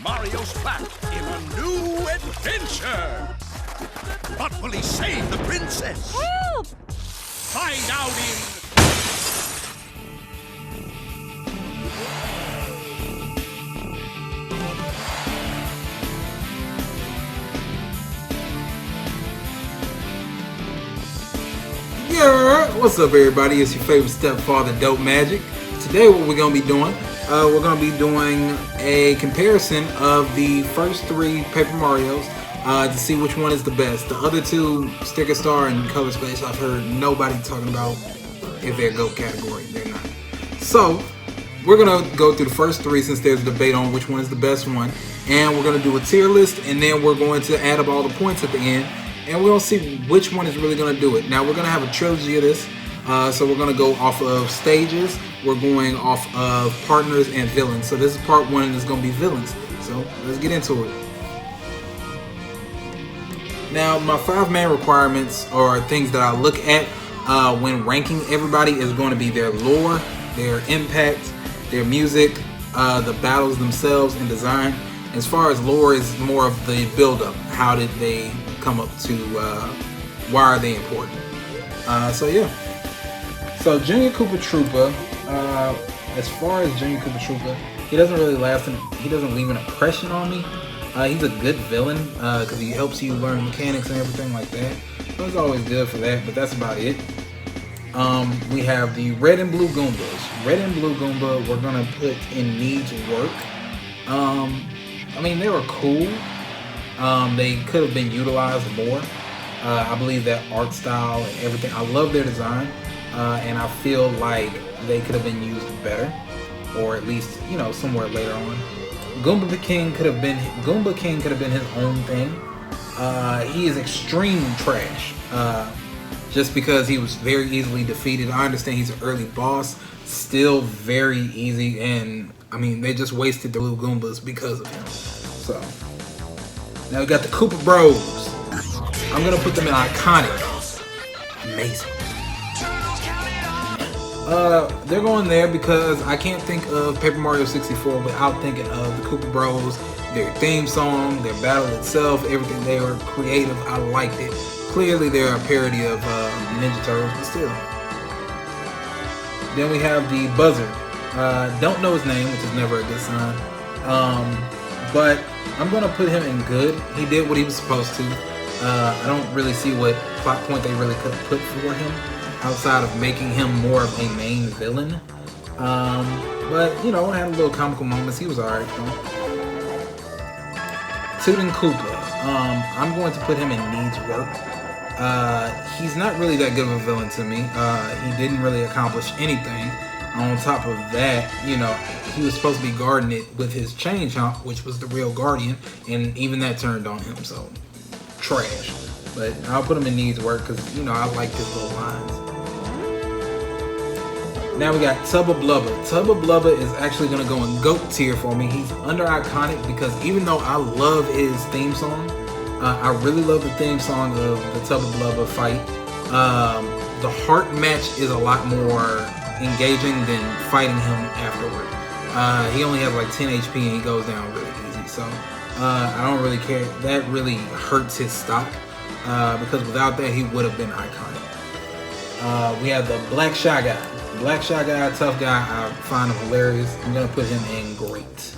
Mario's back in a new adventure. But will he save the princess? Help! Find out in... Yeah, what's up everybody? It's your favorite stepfather, DopeMagik. Today what we're going to be doing, we're going to be doing a comparison of the first three Paper Marios to see which one is the best. The other two, Sticker Star and Color Space, I've heard nobody talking about if they're GOAT category. They're not. So, we're going to go through the first three since there's a debate on which one is the best one. And we're going to do a tier list, and then we're going to add up all the points at the end. And we're going to see which one is really going to do it. Now, we're going to have a trilogy of this. So we're going to go off of stages. We're going off of partners and villains. So this is part one, and it's going to be villains. So let's get into it. Now, my 5 main requirements are things that I look at when ranking everybody is going to be their lore, their impact, their music, the battles themselves, and design. As far as lore is more of the build-up. How did they come up to, why are they important? So yeah. So Junior Koopa Troopa, as far as Junior Koopa Troopa, he doesn't really he doesn't leave an impression on me. He's a good villain because he helps you learn mechanics and everything like that. So it's always good for that, but that's about it. We have the Red and Blue Goombas. Red and Blue Goomba we're gonna put in needs work. I mean, they were cool. They could have been utilized more. I believe that art style and everything, I love their design, and I feel like they could have been used better, or at least, you know, somewhere later on. Goomba King could have been his own thing. He is extreme trash, just because he was very easily defeated. I understand he's an early boss, still very easy, and I mean, they just wasted the Blue Goombas because of him. So now we got the Koopa Bros. I'm gonna put them in iconic. Amazing. They're going there because I can't think of Paper Mario 64 without thinking of the Koopa Bros, their theme song, their battle itself, everything. They were creative. I liked it. Clearly, they're a parody of Ninja Turtles, but still. Then we have the Buzzard. Don't know his name, which is never a good sign. But I'm gonna put him in good. He did what he was supposed to. I don't really see what plot point they really could have put for him outside of making him more of a main villain. But you know, I had a little comical moments. He was alright though. Tootin' Koopa. I'm going to put him in needs work. He's not really that good of a villain to me. He didn't really accomplish anything. On top of that, you know, he was supposed to be guarding it with his chain chomp, which was the real guardian, and even that turned on him, so trash. But I'll put him in needs work because, you know, I like his little lines. Now we got Tubba Blubba. Tubba Blubba is actually going to go in GOAT tier for me. He's under iconic because even though I love his theme song, I really love the theme song of the Tubba Blubba fight. The heart match is a lot more engaging than fighting him afterward. He only has like 10 HP and he goes down really easy, so I don't really care. That really hurts his stock because without that he would have been iconic. We have the Black Shy Guy. Black Shy Guy, tough guy. I find him hilarious. I'm gonna put him in great.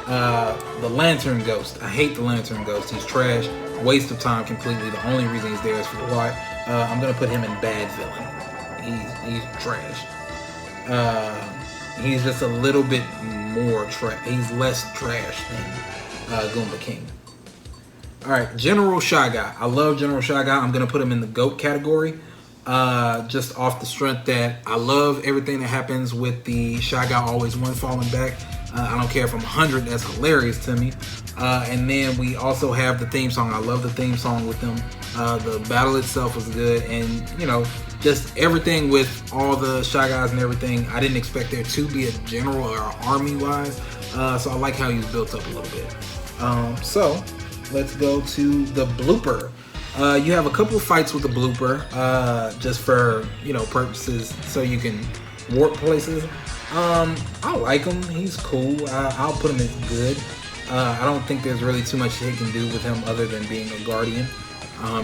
The Lantern Ghost. I hate the Lantern Ghost. He's trash. Waste of time completely. The only reason he's there is for the plot. I'm gonna put him in bad villain. He's trash. He's just a little bit more trash. He's less trash than Goomba King. Alright, General Shy Guy. I love General Shy Guy. I'm going to put him in the GOAT category. Just off the strength that I love everything that happens with the Shy Guy always one falling back. I don't care if I'm 100. That's hilarious to me. And then we also have the theme song. I love the theme song with them. The battle itself was good. And, you know, just everything with all the Shy Guys and everything. I didn't expect there to be a general or army-wise. So I like how he's built up a little bit. So let's go to the Blooper. You have a couple of fights with the Blooper, just for, you know, purposes so you can warp places. I like him. He's cool. I'll put him in good. I don't think there's really too much they can do with him other than being a guardian,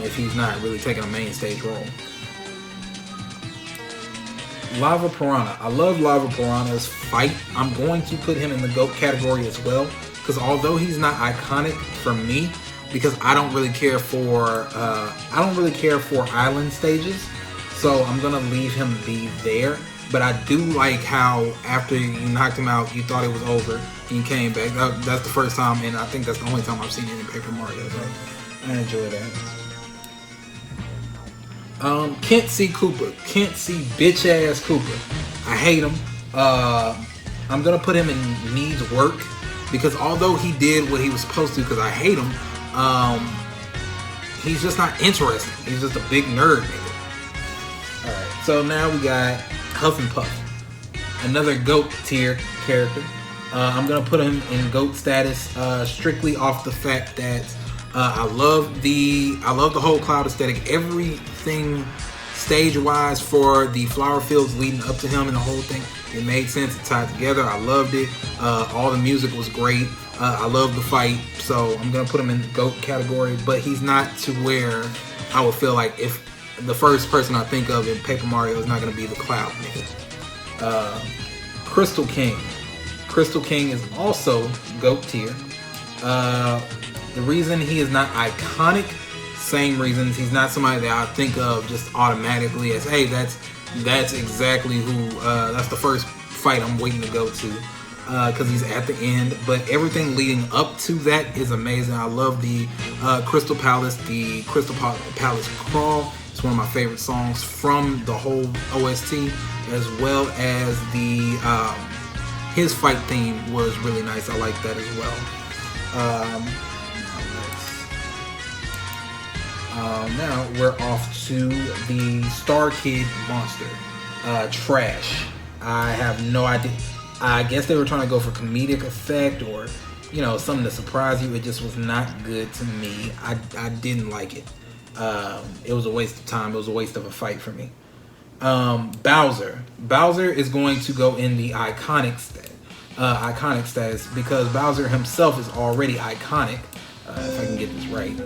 if he's not really taking a main stage role. Lava Piranha. I love Lava Piranha's fight. I'm going to put him in the GOAT category as well, because although he's not iconic for me, because I don't really care for island stages, so I'm gonna leave him be there. But I do like how after you knocked him out, you thought it was over, and you came back. That's the first time, and I think that's the only time I've seen it in Paper Mario. So I enjoy that. Can't see Koopa. Can't see bitch ass Koopa. I hate him. I'm gonna put him in needs work, because although he did what he was supposed to, because I hate him, he's just not interesting. He's just a big nerd nigga. Alright, so now we got Huff and Puff, another GOAT tier character. I'm gonna put him in GOAT status strictly off the fact that I love the whole cloud aesthetic. Everything stage-wise for the flower fields leading up to him and the whole thing, it made sense. It tied together. I loved it. All the music was great. I love the fight, so I'm gonna put him in the GOAT category. But he's not to where I would feel like if the first person I think of in Paper Mario is not gonna be the cloud nigga. Crystal King. Crystal King is also GOAT tier. The reason he is not iconic, same reasons. He's not somebody that I think of just automatically as, hey, that's exactly who, that's the first fight I'm waiting to go to, because he's at the end. But everything leading up to that is amazing. I love the Crystal Palace, the Crystal Palace Crawl. It's one of my favorite songs from the whole OST, as well as the his fight theme was really nice. I like that as well. Now we're off to the Star Kid monster. Trash. I have no idea. I guess they were trying to go for comedic effect or, you know, something to surprise you. It just was not good to me. I didn't like it. It was a waste of time. It was a waste of a fight for me. Bowser. Bowser is going to go in the iconic status because Bowser himself is already iconic. If I can get this right.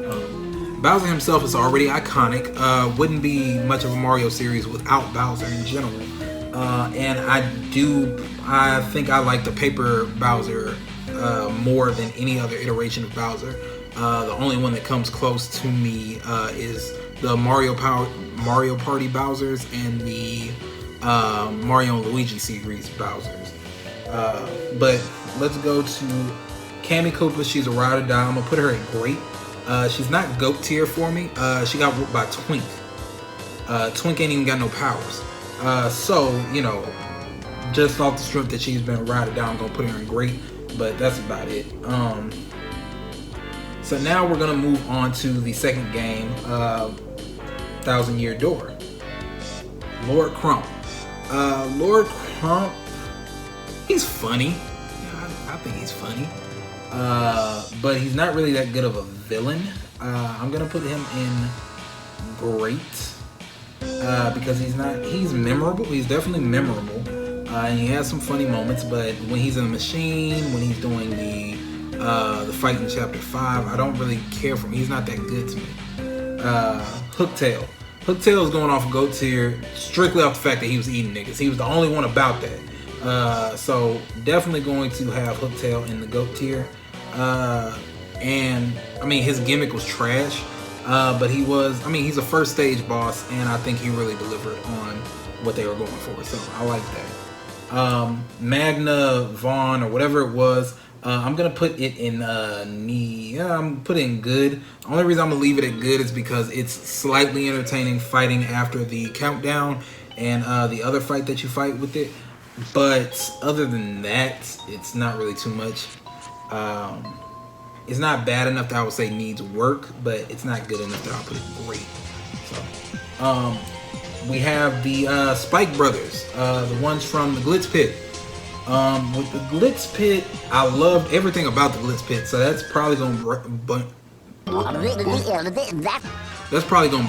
Bowser himself is already iconic. Wouldn't be much of a Mario series without Bowser in general. And I think I like the paper Bowser more than any other iteration of Bowser. The only one that comes close to me is the Mario Party Bowsers and the Mario and Luigi series Bowsers. But let's go to Cammy Koopas. She's a ride or die. I'm gonna put her at great. She's not GOAT tier for me. She got whooped by Twink. Twink ain't even got no powers. So, you know, just off the strength that she's been a ride or die, I'm gonna put her in great. But that's about it. So now we're gonna move on to the second game, 1,000 Year Door. Lord Crump. Lord Crump, he's funny. Yeah, I think he's funny. But he's not really that good of a villain. I'm gonna put him in great because he's memorable. He's definitely memorable. And he has some funny moments, but when he's in the machine, when he's doing the fight in Chapter 5, I don't really care for him. He's not that good to me. Hooktail. Hooktail is going off GOAT tier strictly off the fact that he was eating niggas. He was the only one about that. So definitely going to have Hooktail in the GOAT tier. And I mean, his gimmick was trash, but he's a first stage boss, and I think he really delivered on what they were going for. So I like that. Magna Vaughn or whatever it was. I'm gonna put it in I'm putting good. The only reason I'm gonna leave it at good is because it's slightly entertaining fighting after the countdown and the other fight that you fight with it. But other than that, it's not really too much. It's not bad enough that I would say needs work, but it's not good enough that I'll put it great. So we have the Spike Brothers, the ones from the Glitz Pit. With the Glitz Pit, I loved everything about the Glitz Pit, so that's probably gonna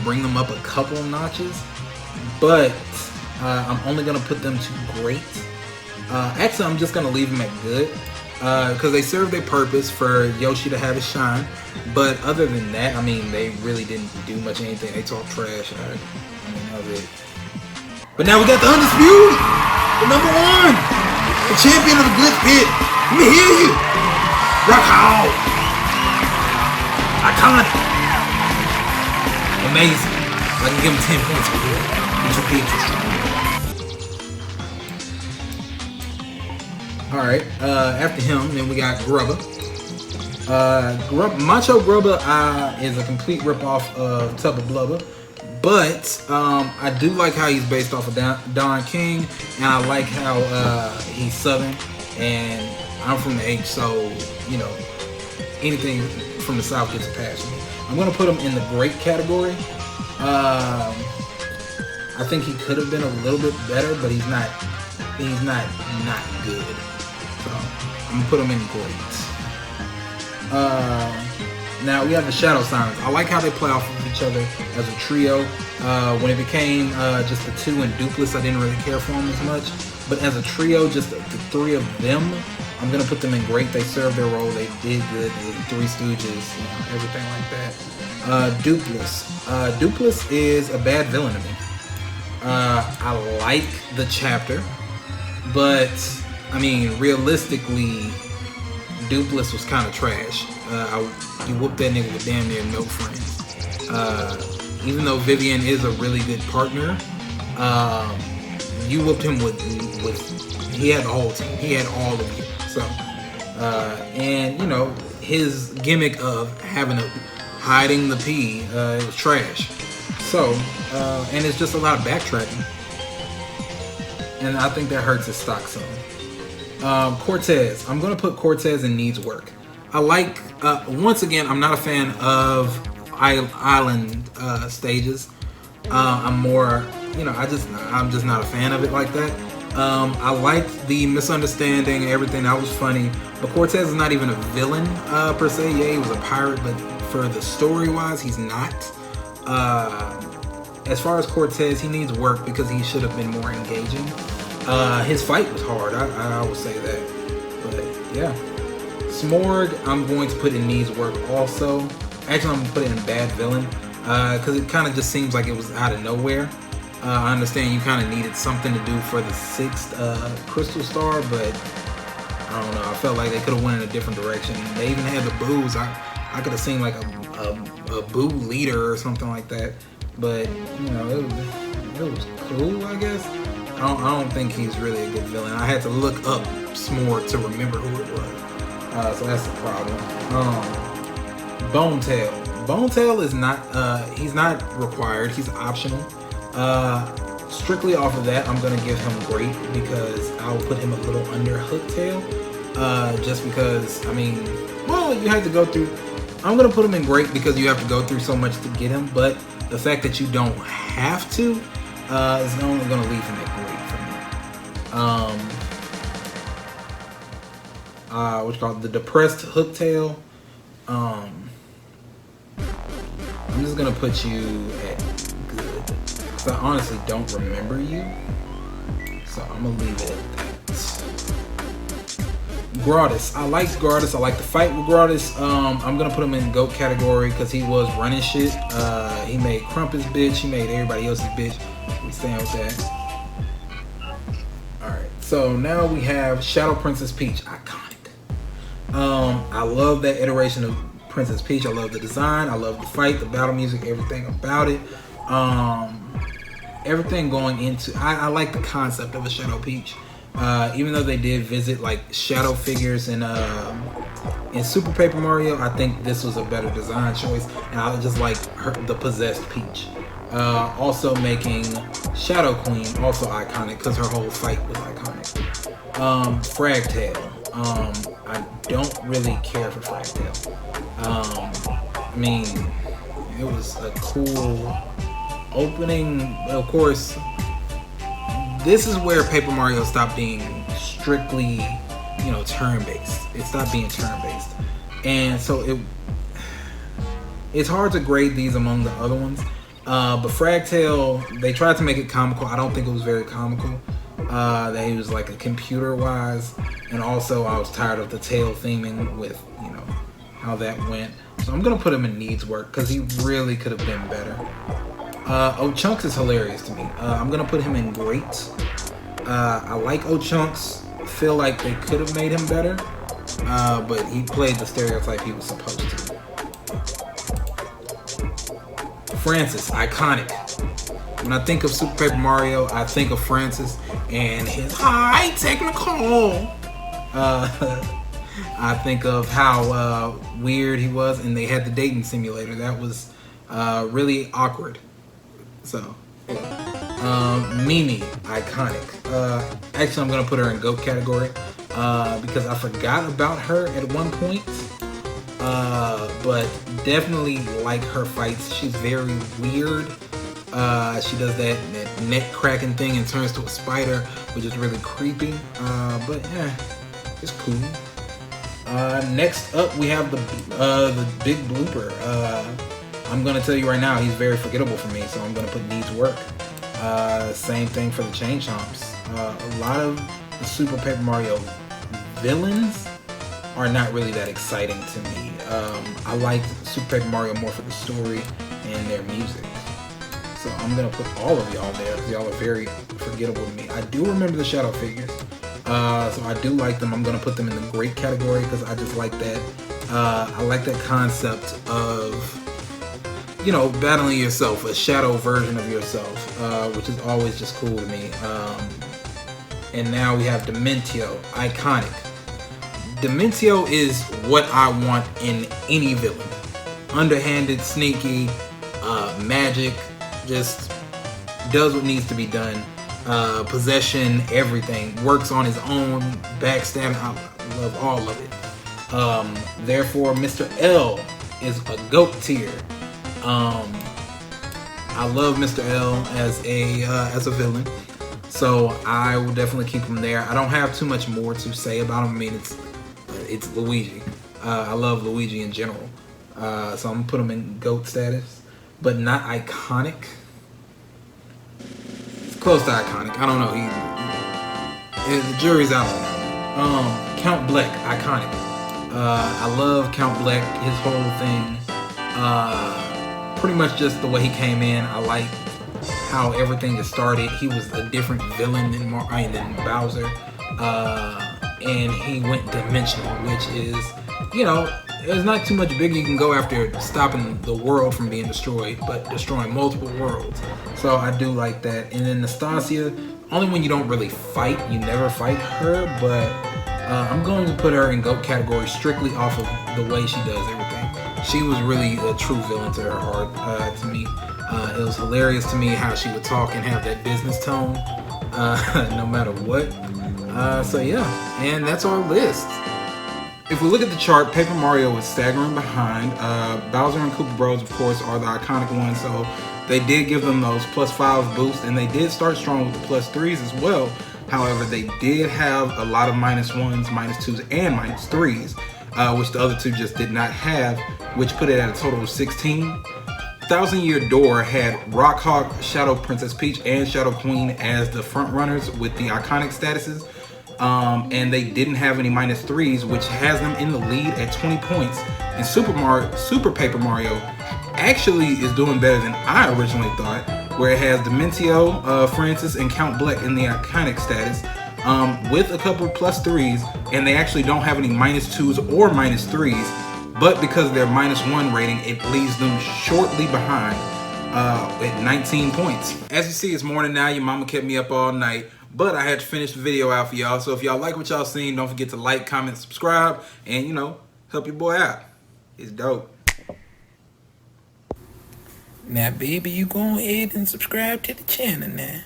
bring them up a couple notches. But I'm only gonna put them to great. Actually, I'm just gonna leave them at good. because they served their purpose for Yoshi to have his shine. But other than that, I mean, they really didn't do much of anything. They talked trash. I mean, that was it. But now we got the Undisputed, the #1, the champion of the Glitch Pit. Let me hear you. Rock hard. Iconic. Amazing. I can give him 10 points for that. He's a big Alright, after him, then we got Grubba. Macho Grubba is a complete ripoff of Tub of Blubber, but I do like how he's based off of Don King, and I like how he's Southern, and I'm from the H, so, you know, anything from the South gets a pass. I'm going to put him in the great category. I think he could have been a little bit better, but he's not good. So I'm gonna put him in great. Now we have the Shadow Signs. I like how they play off of each other as a trio. When it became just the two and Doofus, I didn't really care for them as much. But as a trio, just the three of them, I'm gonna put them in great. They served their role. They did good. They did Three Stooges, you know, everything like that. Doofus. Doofus is a bad villain to me. I like the chapter, but I mean, realistically, Doofus was kind of trash. You whooped that nigga with damn near no friends. Even though Vivian is a really good partner, you whooped him with he had the whole team. He had all of you. So, and you know, his gimmick of hiding the pee was trash. So, and it's just a lot of backtracking. And I think that hurts his stock some. Cortes. I'm going to put Cortes in needs work. I like, once again, I'm not a fan of island stages. I'm more, you know, I'm just not a fan of it like that. I liked the misunderstanding, everything, that was funny. But Cortes is not even a villain per se. Yeah, he was a pirate, but for the story-wise, he's not. As far as Cortes, he needs work because he should have been more engaging. His fight was hard, I will say that. But yeah. SMorg, I'm going to put in needs work also. Actually, I'm going to put it in bad villain because it kind of just seems like it was out of nowhere. I understand you kind of needed something to do for the 6th Crystal Star, but I don't know. I felt like they could have went in a different direction. They even had the boos. I could have seen like a boo leader or something like that. But you know, it was cool, I guess. I don't think he's really a good villain. I had to look up SMorg to remember who it was. So that's the problem. Bonetail. Bonetail is not, he's not required. He's optional. Strictly off of that, I'm going to give him great because I'll put him a little under Hooktail. Just because, I mean, well, you have to go through, I'm going to put him in great because you have to go through so much to get him. But the fact that you don't have to is only going to leave him at great for me. What's called the depressed Hooktail. I'm just gonna put you at good because I honestly don't remember you, so I'm gonna leave it at that. Grottis. I like Grottis. I like the fight with Grottis. I'm gonna put him in GOAT category because he was running shit. He made Crump his bitch. He made everybody else's bitch. We stand with that. All right. So now we have Shadow Princess Peach. Iconic. I love that iteration of Princess Peach. I love the design. I love the fight, the battle music, everything about it. Everything going into, I like the concept of a Shadow Peach. Even though they did visit like shadow figures in Super Paper Mario, I think this was a better design choice, and I just like the possessed Peach. Also making Shadow Queen also iconic because her whole fight was iconic. Fragtail. I don't really care for Fragtail. I mean, it was a cool opening. Of course, this is where Paper Mario stopped being strictly, you know, turn-based. It stopped being turn-based. And so it's hard to grade these among the other ones. But Fragtail, they tried to make it comical. I don't think it was very comical. that he was like a computer wise, and also I was tired of the tail theming with, you know, how that went. So I'm gonna put him in needs work because he really could have been better. Chunks is hilarious to me. I'm gonna put him in great. I like Chunks. Feel like they could have made him better, but he played the stereotype he was supposed to. Francis, iconic. When I think of Super Paper Mario, I think of Francis and his high technical. I think of how weird he was, and they had the dating simulator. That was really awkward. So, Mimi, iconic. Actually, I'm gonna put her in GOAT category because I forgot about her at one point. But definitely like her fights. She's very weird. She does that neck cracking thing and turns to a spider, which is really creepy. But yeah, it's cool. Next up, we have the big Blooper. I'm gonna tell you right now, he's very forgettable for me, so I'm gonna put needs work. Same thing for the Chain Chomps. A lot of the Super Paper Mario villains are not really that exciting to me. I like Super Paper Mario more for the story and their music. So I'm gonna put all of y'all there because y'all are very forgettable to me. I do remember the Shadow figures, so I do like them. I'm gonna put them in the great category because I just like that. I like that concept of, you know, battling yourself, a shadow version of yourself, which is always just cool to me. And now we have Dementio, iconic. Dementio is what I want in any villain. Underhanded, sneaky, magic, just does what needs to be done. Possession, everything. Works on his own, backstabbing, I love all of it. Therefore, Mr. L is a GOAT tier. I love Mr. L as a villain, so I will definitely keep him there. I don't have too much more to say about him. I mean, it's Luigi. I love Luigi in general, so I'm gonna put him in GOAT status, but not iconic. It's close to iconic. I don't know. The jury's out on that. Count Bleck, iconic. I love Count Bleck. His whole thing. Pretty much just the way he came in. I like how everything is started. He was a different villain than Bowser, and he went dimensional, which is, you know, there's not too much bigger you can go after stopping the world from being destroyed, but destroying multiple worlds. So I do like that. And then Nastasia, only when you don't really fight, you never fight her, but I'm going to put her in GOAT category strictly off of the way she does everything. She was really a true villain to her heart, to me. It was hilarious to me how she would talk and have that business tone, no matter what. So yeah, and that's our list. If we look at the chart, Paper Mario is staggering behind. Bowser and Koopa Bros, of course, are the iconic ones, so they did give them those +5 boosts, and they did start strong with the +3s as well. However, they did have a lot of -1s, -2s, and -3s, which the other two just did not have, which put it at a total of 16. Thousand Year Door had Rock Hawk, Shadow Princess Peach, and Shadow Queen as the front runners with the iconic statuses. And they didn't have any -3s, which has them in the lead at 20 points. And Super Paper Mario actually is doing better than I originally thought, where it has Dementio, Francis, and Count Bleck in the iconic status, with a couple of +3s, and they actually don't have any -2s or -3s, but because of their -1 rating, it leaves them shortly behind at 19 points. As you see, it's morning now. Your mama kept me up all night, but I had to finish the video out for y'all. So if y'all like what y'all seen, don't forget to like, comment, subscribe, and, you know, help your boy out. It's dope. Now, baby, you go ahead and subscribe to the channel now.